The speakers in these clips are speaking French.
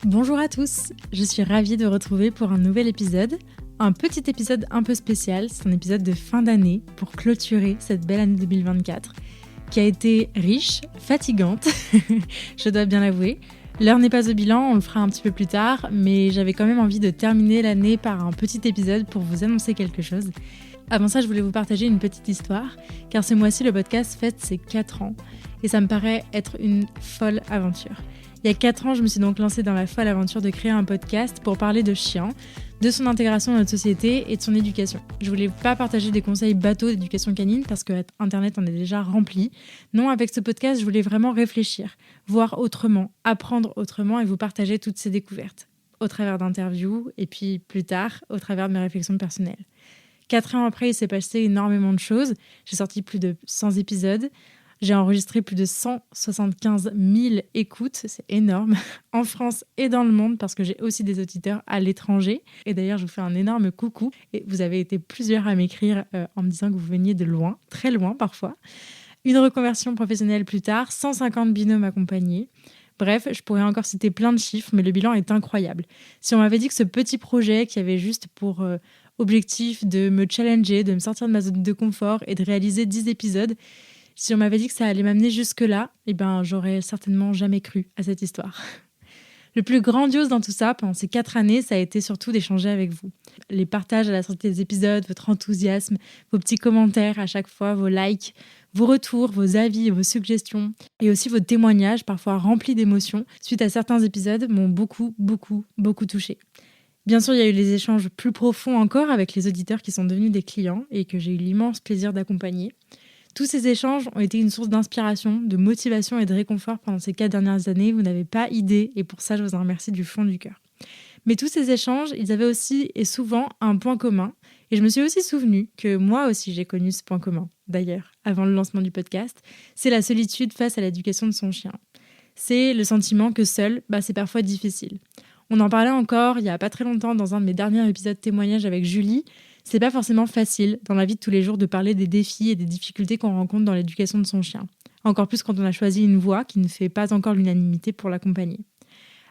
Bonjour à tous, je suis ravie de retrouver pour un nouvel épisode. Un petit épisode un peu spécial, c'est un épisode de fin d'année pour clôturer cette belle année 2024 qui a été riche, fatigante, je dois bien l'avouer. L'heure n'est pas au bilan, on le fera un petit peu plus tard, mais j'avais quand même envie de terminer l'année par un petit épisode pour vous annoncer quelque chose. Avant ça, je voulais vous partager une petite histoire, car ce mois-ci, le podcast fête ses 4 ans, et ça me paraît être une folle aventure. Il y a 4 ans, je me suis donc lancée dans la folle aventure de créer un podcast pour parler de chiens, de son intégration dans notre société et de son éducation. Je voulais pas partager des conseils bateaux d'éducation canine parce que Internet en est déjà rempli. Non, avec ce podcast, je voulais vraiment réfléchir, voir autrement, apprendre autrement et vous partager toutes ces découvertes, au travers d'interviews et puis plus tard, au travers de mes réflexions personnelles. 4 ans après, il s'est passé énormément de choses. J'ai sorti plus de 100 épisodes. J'ai enregistré plus de 175 000 écoutes, c'est énorme, en France et dans le monde, parce que j'ai aussi des auditeurs à l'étranger. Et d'ailleurs, je vous fais un énorme coucou. Et vous avez été plusieurs à m'écrire en me disant que vous veniez de loin, très loin parfois. Une reconversion professionnelle plus tard, 150 binômes accompagnés. Bref, je pourrais encore citer plein de chiffres, mais le bilan est incroyable. Si on m'avait dit que ce petit projet qui avait juste pour objectif de me challenger, de me sortir de ma zone de confort et de réaliser 10 épisodes, si on m'avait dit que ça allait m'amener jusque-là, j'aurais certainement jamais cru à cette histoire. Le plus grandiose dans tout ça, pendant ces 4 années, ça a été surtout d'échanger avec vous. Les partages à la sortie des épisodes, votre enthousiasme, vos petits commentaires à chaque fois, vos likes, vos retours, vos avis, vos suggestions, et aussi vos témoignages, parfois remplis d'émotions, suite à certains épisodes, m'ont beaucoup touchée. Bien sûr, il y a eu les échanges plus profonds encore avec les auditeurs qui sont devenus des clients et que j'ai eu l'immense plaisir d'accompagner. Tous ces échanges ont été une source d'inspiration, de motivation et de réconfort pendant ces 4 dernières années. Vous n'avez pas idée et pour ça, je vous en remercie du fond du cœur. Mais tous ces échanges, ils avaient aussi et souvent un point commun. Et je me suis aussi souvenu que moi aussi, j'ai connu ce point commun, d'ailleurs, avant le lancement du podcast. C'est la solitude face à l'éducation de son chien. C'est le sentiment que seul, c'est parfois difficile. On en parlait encore il n'y a pas très longtemps dans un de mes derniers épisodes témoignages avec Julie. C'est pas forcément facile dans la vie de tous les jours de parler des défis et des difficultés qu'on rencontre dans l'éducation de son chien. Encore plus quand on a choisi une voie qui ne fait pas encore l'unanimité pour l'accompagner.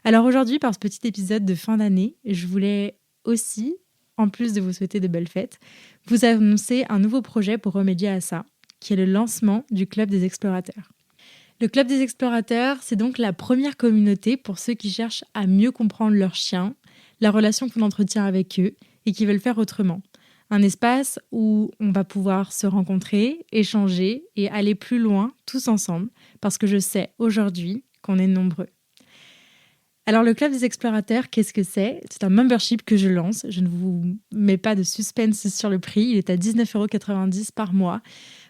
Alors aujourd'hui, par ce petit épisode de fin d'année, je voulais aussi, en plus de vous souhaiter de belles fêtes, vous annoncer un nouveau projet pour remédier à ça, qui est le lancement du Club des Explorateurs. Le Club des Explorateurs, c'est donc la première communauté pour ceux qui cherchent à mieux comprendre leur chien, la relation qu'on entretient avec eux et qui veulent faire autrement. Un espace où on va pouvoir se rencontrer, échanger et aller plus loin tous ensemble, parce que je sais aujourd'hui qu'on est nombreux. Alors le Club des Explorateurs, qu'est-ce que c'est ? C'est un membership que je lance. Je ne vous mets pas de suspense sur le prix. Il est à 19,90 € par mois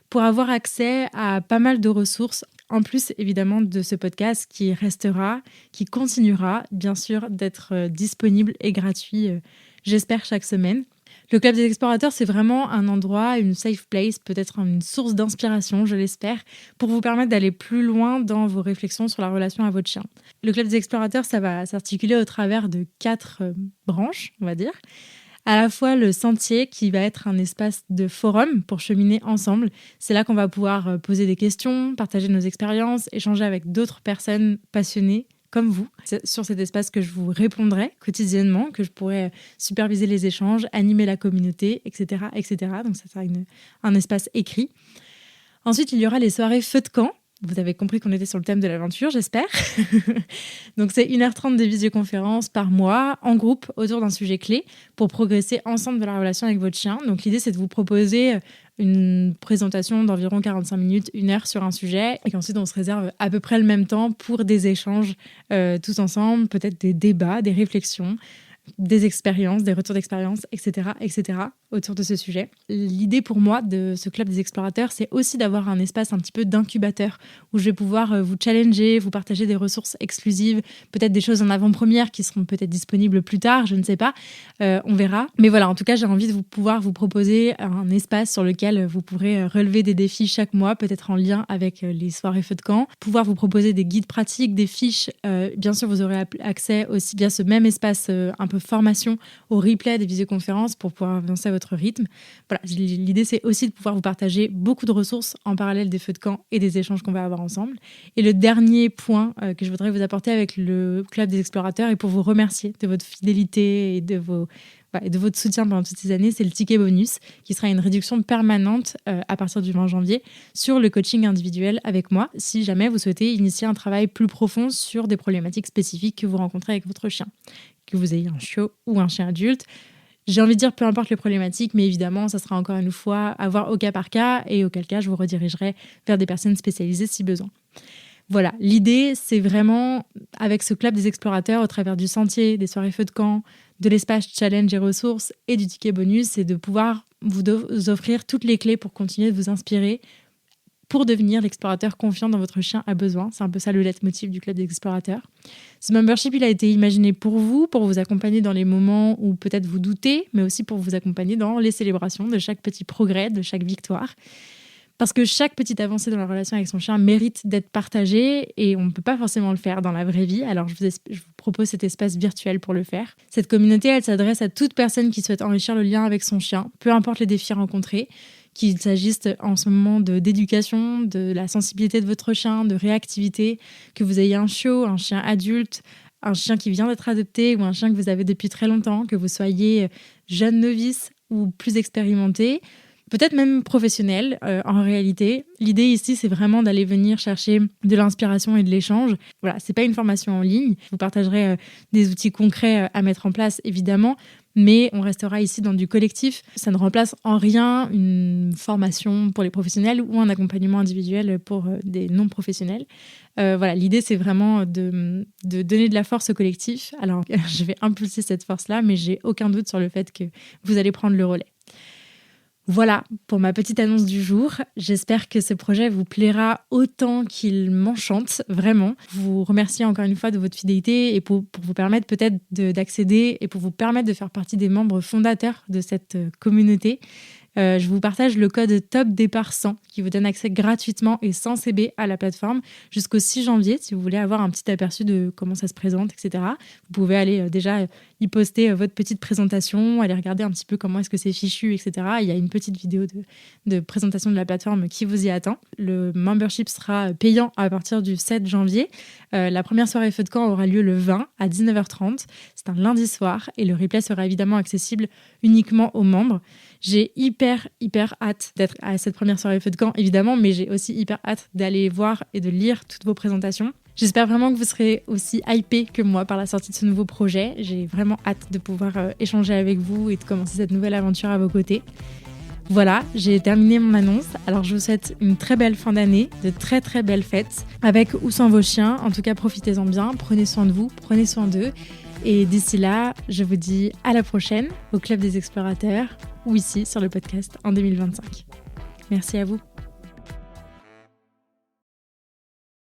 pour avoir accès à pas mal de ressources, en plus évidemment de ce podcast qui restera, qui continuera bien sûr d'être disponible et gratuit, j'espère chaque semaine. Le Club des Explorateurs, c'est vraiment un endroit, une safe place, peut-être une source d'inspiration, je l'espère, pour vous permettre d'aller plus loin dans vos réflexions sur la relation à votre chien. Le Club des Explorateurs, ça va s'articuler au travers de 4 branches, on va dire. À la fois le sentier qui va être un espace de forum pour cheminer ensemble. C'est là qu'on va pouvoir poser des questions, partager nos expériences, échanger avec d'autres personnes passionnées comme vous. C'est sur cet espace que je vous répondrai quotidiennement, que je pourrai superviser les échanges, animer la communauté, etc. etc. Donc ça sera un espace écrit. Ensuite, il y aura les soirées feu de camp. Vous avez compris qu'on était sur le thème de l'aventure, j'espère. Donc c'est 1h30 de visioconférence par mois, en groupe, autour d'un sujet clé, pour progresser ensemble dans la relation avec votre chien. Donc l'idée, c'est de vous proposer une présentation d'environ 45 minutes, 1 heure sur un sujet, et qu'ensuite on se réserve à peu près le même temps pour des échanges tous ensemble, peut-être des débats, des réflexions, des expériences, des retours d'expérience, etc., autour de ce sujet. L'idée pour moi de ce Club des Explorateurs, c'est aussi d'avoir un espace un petit peu d'incubateur où je vais pouvoir vous challenger, vous partager des ressources exclusives, peut-être des choses en avant-première qui seront peut-être disponibles plus tard, je ne sais pas, on verra. Mais voilà, en tout cas, j'ai envie de pouvoir vous proposer un espace sur lequel vous pourrez relever des défis chaque mois, peut-être en lien avec les soirées feu de camp, pouvoir vous proposer des guides pratiques, des fiches. Bien sûr, vous aurez accès aussi via ce même espace un peu peu formation au replay des visioconférences pour pouvoir avancer à votre rythme. Voilà, l'idée, c'est aussi de pouvoir vous partager beaucoup de ressources en parallèle des feux de camp et des échanges qu'on va avoir ensemble. Et le dernier point que je voudrais vous apporter avec le Club des Explorateurs et pour vous remercier de votre fidélité et de votre soutien pendant toutes ces années, c'est le ticket bonus qui sera une réduction permanente à partir du 20 janvier sur le coaching individuel avec moi si jamais vous souhaitez initier un travail plus profond sur des problématiques spécifiques que vous rencontrez avec votre chien, que vous ayez un chiot ou un chien adulte. J'ai envie de dire peu importe les problématiques, mais évidemment, ça sera encore une fois à voir au cas par cas et auquel cas je vous redirigerai vers des personnes spécialisées si besoin. Voilà, l'idée, c'est vraiment, avec ce club des explorateurs, au travers du sentier, des soirées feux de camp, de l'espace challenge et ressources et du ticket bonus, c'est de pouvoir vous offrir toutes les clés pour continuer de vous inspirer pour devenir l'explorateur confiant dont votre chien a besoin. C'est un peu ça le leitmotiv du club des explorateurs. Ce membership, il a été imaginé pour vous accompagner dans les moments où peut-être vous doutez, mais aussi pour vous accompagner dans les célébrations de chaque petit progrès, de chaque victoire. Parce que chaque petite avancée dans la relation avec son chien mérite d'être partagée et on ne peut pas forcément le faire dans la vraie vie. Alors, je vous propose cet espace virtuel pour le faire. Cette communauté, elle s'adresse à toute personne qui souhaite enrichir le lien avec son chien, peu importe les défis rencontrés, qu'il s'agisse en ce moment d'éducation, de la sensibilité de votre chien, de réactivité, que vous ayez un chiot, un chien adulte, un chien qui vient d'être adopté ou un chien que vous avez depuis très longtemps, que vous soyez jeune novice ou plus expérimenté, peut-être même professionnel en réalité. L'idée ici, c'est vraiment d'aller venir chercher de l'inspiration et de l'échange. Voilà, c'est pas une formation en ligne. Je vous partagerai des outils concrets à mettre en place, évidemment, mais on restera ici dans du collectif. Ça ne remplace en rien une formation pour les professionnels ou un accompagnement individuel pour des non-professionnels. Voilà, l'idée, c'est vraiment de donner de la force au collectif. Alors, je vais impulser cette force-là, mais j'ai aucun doute sur le fait que vous allez prendre le relais. Voilà pour ma petite annonce du jour. J'espère que ce projet vous plaira autant qu'il m'enchante, vraiment. Je vous remercie encore une fois de votre fidélité et pour vous permettre peut-être d'accéder et pour vous permettre de faire partie des membres fondateurs de cette communauté. Je vous partage le code Top Départ 100 qui vous donne accès gratuitement et sans CB à la plateforme jusqu'au 6 janvier si vous voulez avoir un petit aperçu de comment ça se présente, etc. Vous pouvez aller déjà y poster votre petite présentation, aller regarder un petit peu comment est-ce que c'est fichu, etc. Il y a une petite vidéo de présentation de la plateforme qui vous y attend. Le membership sera payant à partir du 7 janvier. La première soirée feu de camp aura lieu le 20 à 19h30. C'est un lundi soir et le replay sera évidemment accessible uniquement aux membres. J'ai hyper hâte d'être à cette première soirée feu de camp, évidemment, mais j'ai aussi hyper hâte d'aller voir et de lire toutes vos présentations. J'espère vraiment que vous serez aussi hypés que moi par la sortie de ce nouveau projet. J'ai vraiment hâte de pouvoir échanger avec vous et de commencer cette nouvelle aventure à vos côtés. Voilà, j'ai terminé mon annonce. Alors je vous souhaite une très belle fin d'année, de très très belles fêtes, avec ou sans vos chiens. En tout cas, profitez-en bien, prenez soin de vous, prenez soin d'eux. Et d'ici là, je vous dis à la prochaine au Club des Explorateurs ou ici sur le podcast en 2025. Merci à vous.